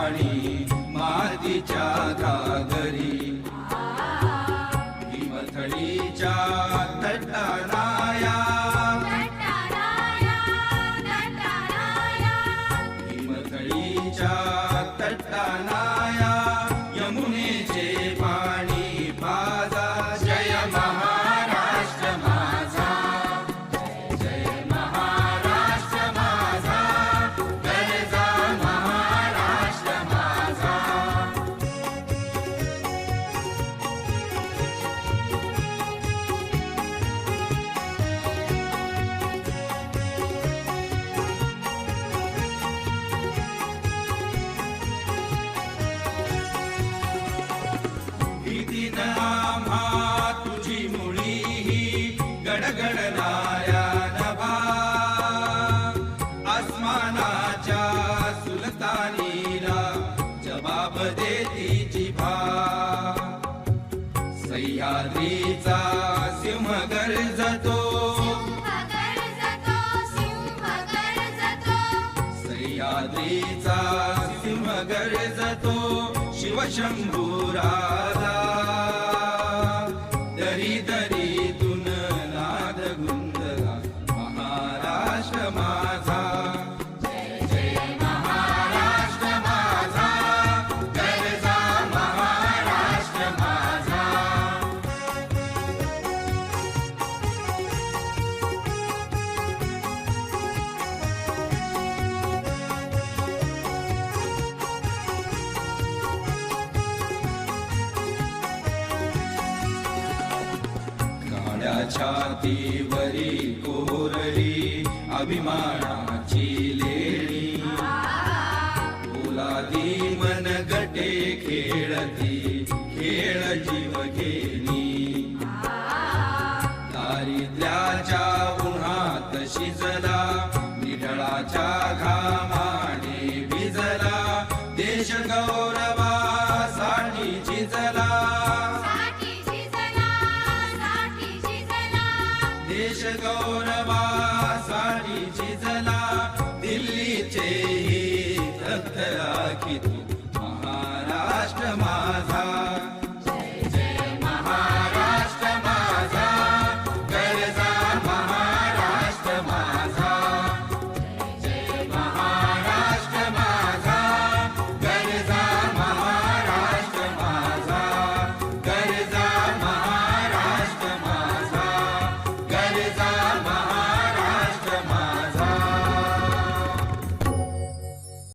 पाणी मातीच्या घागरी हिमथडीच्या तटानाया हिमथडीच्या तटानाया यमुनेचे पाणी पाजा जय महाराष्ट्र माझा जय महाराष्ट्र माझा गरजा महाराष्ट्र माझा भीतीन आम्हा तुझी मुळी ही गडगडणाऱ्या नभा आसमानाच्या सुलतानीला जबाब देती जिभा सह्याद्रीचा सिंह गर्जतो सह्याद्रीचा सिंह गर्जतो शिवशंभू राधा दरी दरीतून नाद गुंजला महाराष्ट्र माझा जय जय महाराष्ट्र माझा गरजा महाराष्ट्र माझा काळ्या छातीवरी कोरली अभिमानाची लेणी पोलादी मन गटे खेळती खेळ जीव घेणी दारिद्र्याच्या उन्हात शिजला निढळाच्या घामाने भिजला देश गौरव